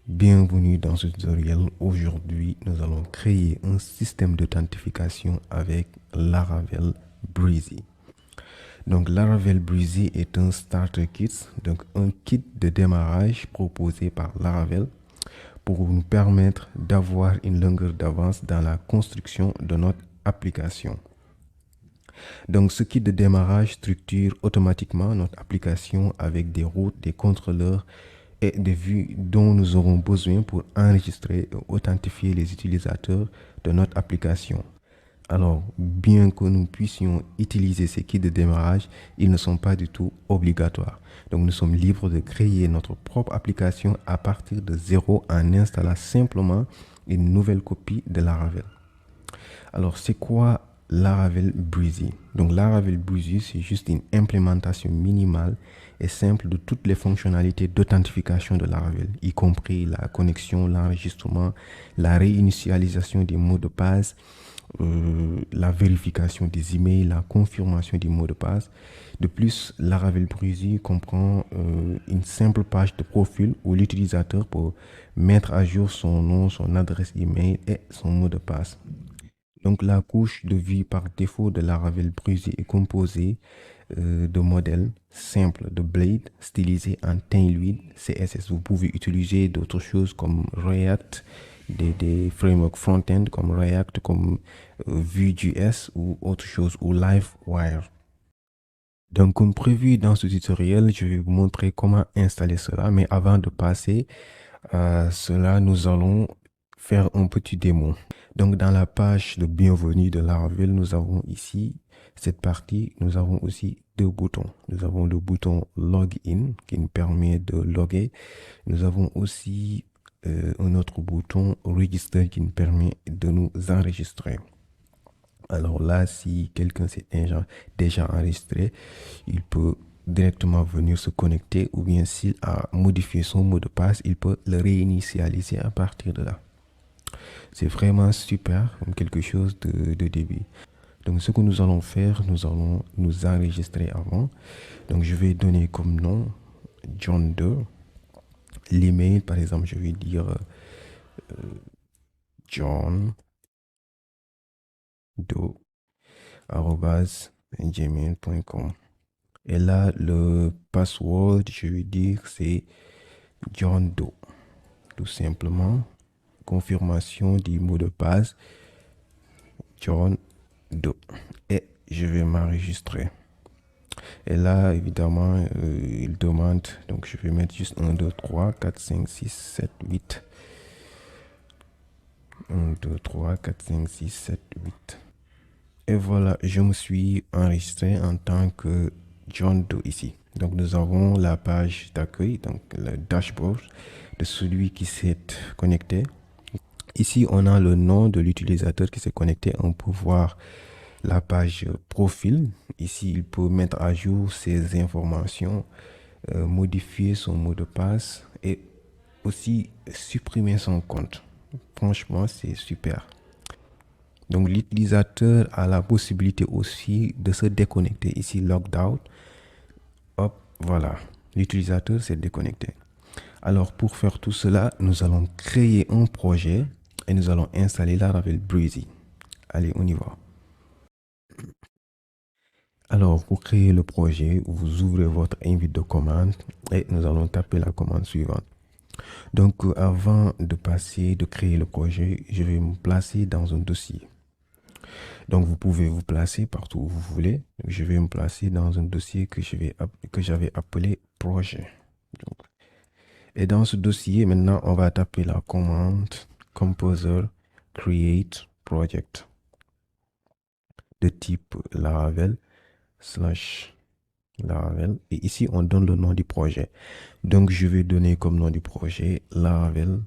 Bienvenue dans ce tutoriel. Aujourd'hui, nous allons créer un système d'authentification avec Laravel Breezy. Donc, Laravel Breezy est un starter kit, donc un kit de démarrage proposé par Laravel pour nous permettre d'avoir une longueur d'avance dans la construction de notre application. Donc, ce kit de démarrage structure automatiquement notre application avec des routes, des contrôleurs et des vues dont nous aurons besoin pour enregistrer et authentifier les utilisateurs de notre application. Alors, bien que nous puissions utiliser ces kits de démarrage, ils ne sont pas du tout obligatoires. Donc, nous sommes libres de créer notre propre application à partir de zéro en installant simplement une nouvelle copie de Laravel. Alors, c'est quoi Laravel Breezy? Donc, Laravel Breezy, c'est juste une implémentation minimale et simple de toutes les fonctionnalités d'authentification de Laravel, y compris la connexion, l'enregistrement, la réinitialisation des mots de passe, la vérification des emails, la confirmation des mots de passe. De plus, Laravel Breezy comprend une simple page de profil où l'utilisateur peut mettre à jour son nom, son adresse email et son mot de passe. Donc, la couche de vie par défaut de Laravel Breezy est composée de modèles simples de Blade stylisés en Tailwind CSS. Vous pouvez utiliser d'autres choses comme React, des frameworks front-end comme React, comme Vue.js ou autre chose, ou Livewire. Donc, comme prévu dans ce tutoriel, je vais vous montrer comment installer cela. Mais avant de passer à cela, nous allons faire un petit démo. Donc, dans la page de bienvenue de Laravel, nous avons ici cette partie. Nous avons aussi deux boutons. Nous avons le bouton Login qui nous permet de loguer. Nous avons aussi un autre bouton Register qui nous permet de nous enregistrer. Alors là, si quelqu'un s'est déjà enregistré, il peut directement venir se connecter, ou bien s'il a modifié son mot de passe, il peut le réinitialiser à partir de là. C'est vraiment super, comme quelque chose de début. Donc, ce que nous allons faire, nous allons nous enregistrer avant. Donc, je vais donner comme nom John Doe. L'email, par exemple, je vais dire John Doe@gmail.com. Et là, le password, je vais dire, c'est John Doe. Tout simplement, confirmation du mot de passe, John Doe. Et je vais m'enregistrer. Et là, évidemment, il demande, donc je vais mettre juste 1, 2, 3, 4, 5, 6, 7, 8. 1, 2, 3, 4, 5, 6, 7, 8. Et voilà, je me suis enregistré en tant que John Doe ici. Donc, nous avons la page d'accueil, donc le dashboard de celui qui s'est connecté. Ici, on a le nom de l'utilisateur qui s'est connecté. On peut voir la page profil. Ici, il peut mettre à jour ses informations, modifier son mot de passe et aussi supprimer son compte. Franchement, c'est super. Donc, l'utilisateur a la possibilité aussi de se déconnecter. Ici, logged out. Hop, voilà. L'utilisateur s'est déconnecté. Alors, pour faire tout cela, nous allons créer un projet et nous allons installer Laravel Breezy. Allez, on y va. Alors, pour créer le projet, vous ouvrez votre invite de commande et nous allons taper la commande suivante. Donc, avant de créer le projet, je vais me placer dans un dossier. Donc, vous pouvez vous placer partout où vous voulez. Je vais me placer dans un dossier que j'avais appelé projet. Donc, et dans ce dossier, maintenant, on va taper la commande composer create project de type Laravel / Laravel. Et ici, on donne le nom du projet. Donc, je vais donner comme nom du projet Laravel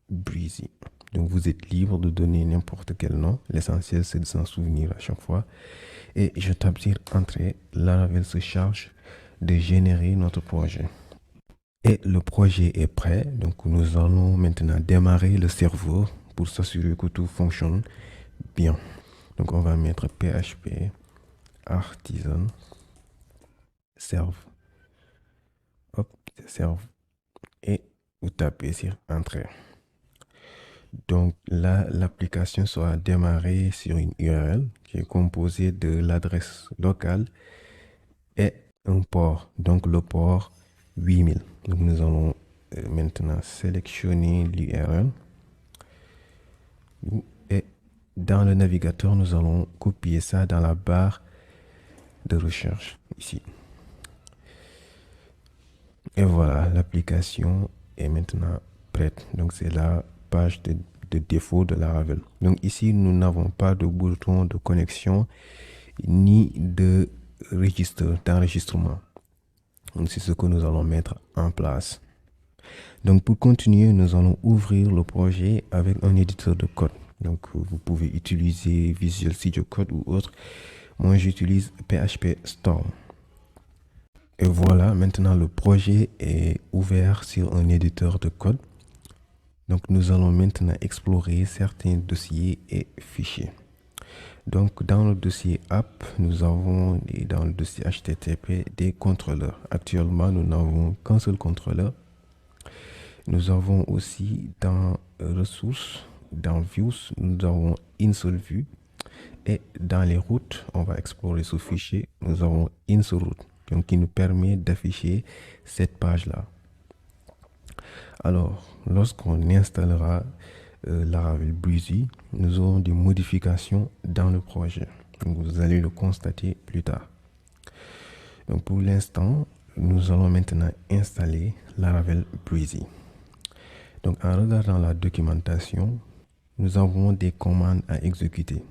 Breezy. Donc, vous êtes libre de donner n'importe quel nom. L'essentiel, c'est de s'en souvenir à chaque fois. Et je tape sur Entrée. Laravel se charge de générer notre projet. Et le projet est prêt. Donc, nous allons maintenant démarrer le serveur pour s'assurer que tout fonctionne bien. Donc, on va mettre PHP artisan serve. Hop, serve et vous tapez sur Entrée. Donc là, l'application sera démarrée sur une URL qui est composée de l'adresse locale et un port, donc le port 8000. Donc nous allons maintenant sélectionner l'URL et dans le navigateur, nous allons copier ça dans la barre de recherche ici. Et voilà, l'application est maintenant prête. Donc c'est la page de défaut de Laravel. Donc ici, nous n'avons pas de bouton de connexion ni de registre d'enregistrement. Donc c'est ce que nous allons mettre en place. Donc pour continuer, nous allons ouvrir le projet avec un éditeur de code. Donc vous pouvez utiliser Visual Studio Code ou autre. Moi j'utilise PHP Storm. Et voilà, maintenant le projet est ouvert sur un éditeur de code. Donc nous allons maintenant explorer certains dossiers et fichiers. Donc dans le dossier app, nous avons dans le dossier HTTP des contrôleurs. Actuellement, nous n'avons qu'un seul contrôleur. Nous avons aussi dans ressources, dans views, nous avons une seule vue. Et dans les routes, on va explorer ce fichier. Nous avons une seule route, donc qui nous permet d'afficher cette page-là. Alors, lorsqu'on installera Laravel Breezy, nous aurons des modifications dans le projet. Donc, vous allez le constater plus tard. Donc, pour l'instant, nous allons maintenant installer Laravel Breezy. Donc, en regardant la documentation, nous avons des commandes à exécuter.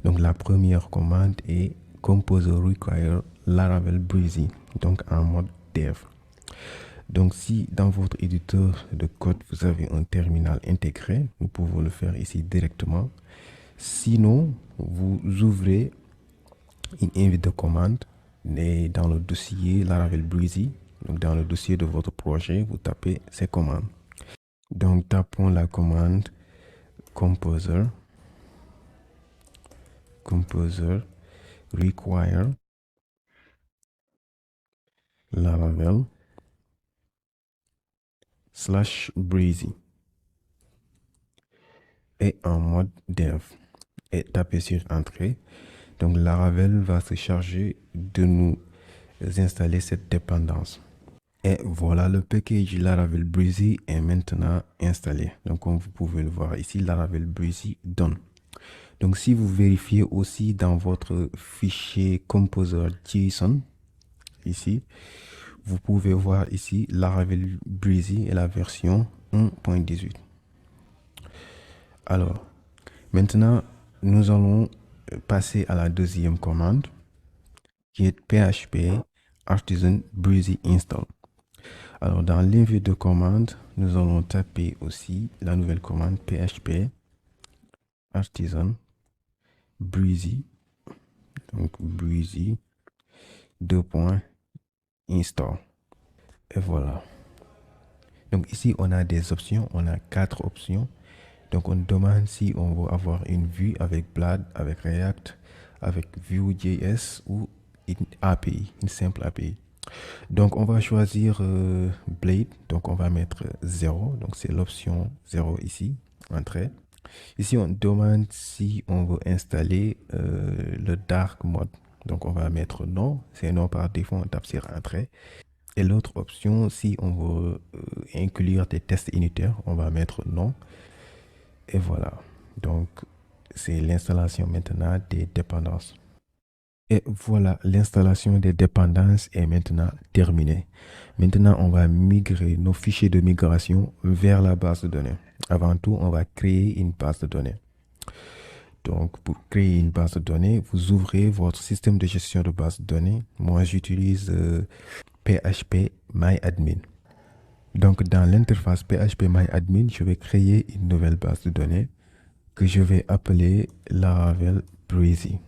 Donc, la première commande est Composer Require Laravel Breezy, donc en mode dev. Donc, si dans votre éditeur de code, vous avez un terminal intégré, vous pouvez le faire ici directement. Sinon, vous ouvrez une invite de commande et dans le dossier Laravel Breezy, donc dans le dossier de votre projet, vous tapez ces commandes. Donc, tapons la commande Composer require Laravel /breezy et en mode dev et tapez sur Entrée. Donc Laravel va se charger de nous installer cette dépendance. Et voilà, le package Laravel Breezy est maintenant installé. Donc comme vous pouvez le voir ici, Laravel Breezy done. Donc si vous vérifiez aussi dans votre fichier composer.json, ici, vous pouvez voir ici Laravel Breezy et la version 1.18. Alors, maintenant, nous allons passer à la deuxième commande qui est PHP Artisan Breezy Install. Alors, dans l'invite de commande, nous allons taper aussi la nouvelle commande PHP Artisan Breezy. Donc, Breezy 2.install. Et voilà. Donc, ici, on a des options. On a 4 options. Donc, on demande si on veut avoir une vue avec Blade, avec React, avec Vue.js ou une API, une simple API. Donc, on va choisir Blade. Donc, on va mettre 0. Donc, c'est l'option 0 ici, entrée. Ici, on demande si on veut installer le Dark Mode. Donc, on va mettre non. C'est non par défaut, on tape sur entrée. Et l'autre option, si on veut inclure des tests unitaires, on va mettre non. Et voilà. Donc, c'est l'installation maintenant des dépendances. Et voilà, l'installation des dépendances est maintenant terminée. Maintenant, on va migrer nos fichiers de migration vers la base de données. Avant tout, on va créer une base de données. Donc, pour créer une base de données, vous ouvrez votre système de gestion de base de données. Moi, j'utilise PHP MyAdmin. Donc, dans l'interface PHP MyAdmin, je vais créer une nouvelle base de données que je vais appeler Laravel Breezy.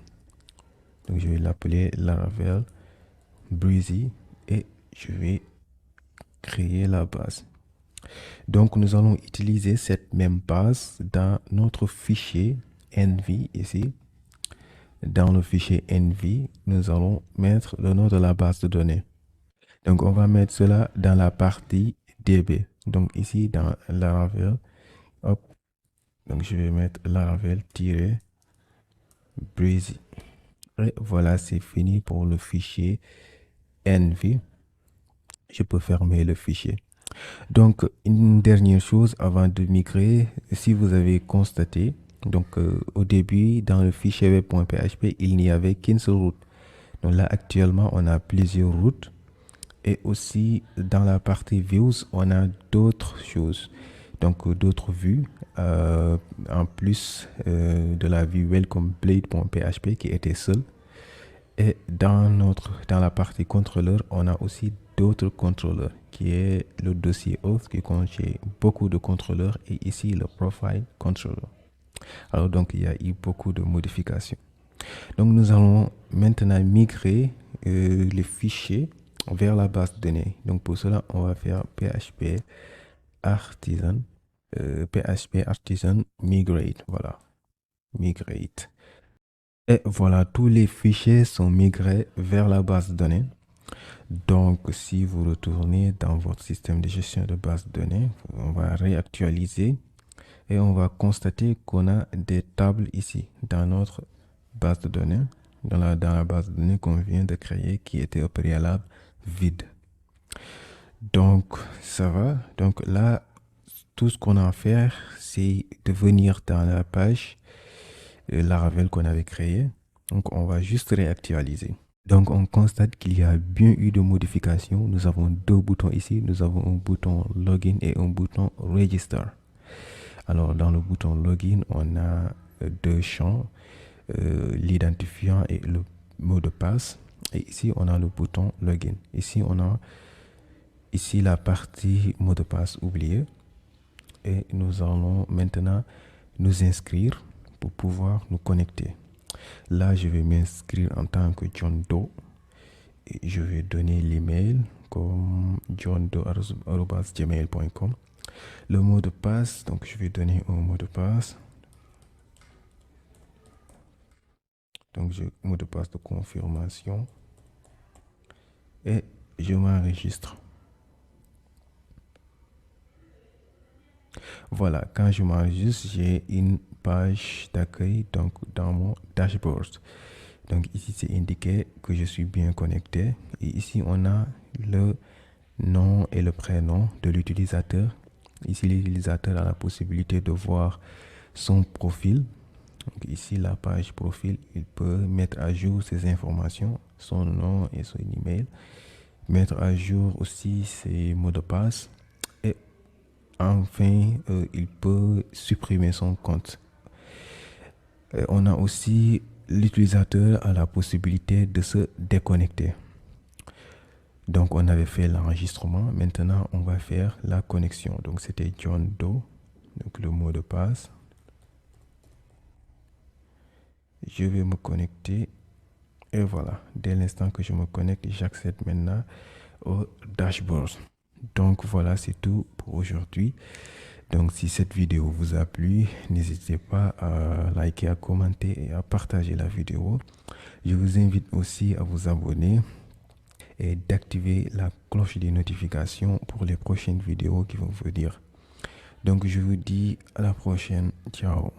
Donc, je vais l'appeler Laravel Breezy et je vais créer la base. Donc, nous allons utiliser cette même base dans notre fichier env ici. Dans le fichier env, nous allons mettre le nom de la base de données. Donc, on va mettre cela dans la partie DB. Donc ici dans Laravel, hop, donc je vais mettre Laravel-breezy. Et voilà, c'est fini pour le fichier env. Je peux fermer le fichier. Donc, une dernière chose avant de migrer, si vous avez constaté, donc au début, dans le fichier web.php, il n'y avait qu'une seule route. Donc là, actuellement, on a plusieurs routes. Et aussi, dans la partie views, on a d'autres choses. Donc, d'autres vues, en plus de la vue welcome blade.php qui était seule. Et dans la partie contrôleur, on a aussi d'autres contrôleurs, qui est le dossier auth qui contient beaucoup de contrôleurs et ici le profile controller. Alors donc il y a eu beaucoup de modifications. Donc nous allons maintenant migrer les fichiers vers la base de données. Donc pour cela, on va faire php artisan migrate. Voilà, migrate. Et voilà, tous les fichiers sont migrés vers la base de données. Donc, si vous retournez dans votre système de gestion de base de données, on va réactualiser et on va constater qu'on a des tables ici dans notre base de données, dans la base de données qu'on vient de créer qui était au préalable vide. Donc, ça va. Donc là, tout ce qu'on a à faire, c'est de venir dans la page Laravel qu'on avait créée. Donc, on va juste réactualiser. Donc, on constate qu'il y a bien eu de modifications. Nous avons deux boutons ici. Nous avons un bouton Login et un bouton Register. Alors, dans le bouton Login, on a deux champs, l'identifiant et le mot de passe. Et ici, on a le bouton Login. Ici, on a la partie mot de passe oublié. Et nous allons maintenant nous inscrire pour pouvoir nous connecter. Là, je vais m'inscrire en tant que John Doe. Et je vais donner l'email comme johndoe@gmail.com. Le mot de passe, donc je vais donner un mot de passe. Donc, mot de passe de confirmation. Et je m'enregistre. Voilà, quand je m'enregistre, j'ai une page d'accueil donc dans mon dashboard. Donc ici, c'est indiqué que je suis bien connecté. Et ici, on a le nom et le prénom de l'utilisateur. Ici, l'utilisateur a la possibilité de voir son profil. Donc ici, la page profil, il peut mettre à jour ses informations, son nom et son email. Mettre à jour aussi ses mots de passe. Et enfin, il peut supprimer son compte. On a aussi l'utilisateur a la possibilité de se déconnecter. Donc, on avait fait l'enregistrement. Maintenant, on va faire la connexion. Donc, c'était John Doe. Donc, le mot de passe. Je vais me connecter. Et voilà. Dès l'instant que je me connecte, j'accède maintenant au dashboard. Donc, voilà, c'est tout pour aujourd'hui. Donc, si cette vidéo vous a plu, n'hésitez pas à liker, à commenter et à partager la vidéo. Je vous invite aussi à vous abonner et d'activer la cloche des notifications pour les prochaines vidéos qui vont venir. Donc, je vous dis à la prochaine. Ciao.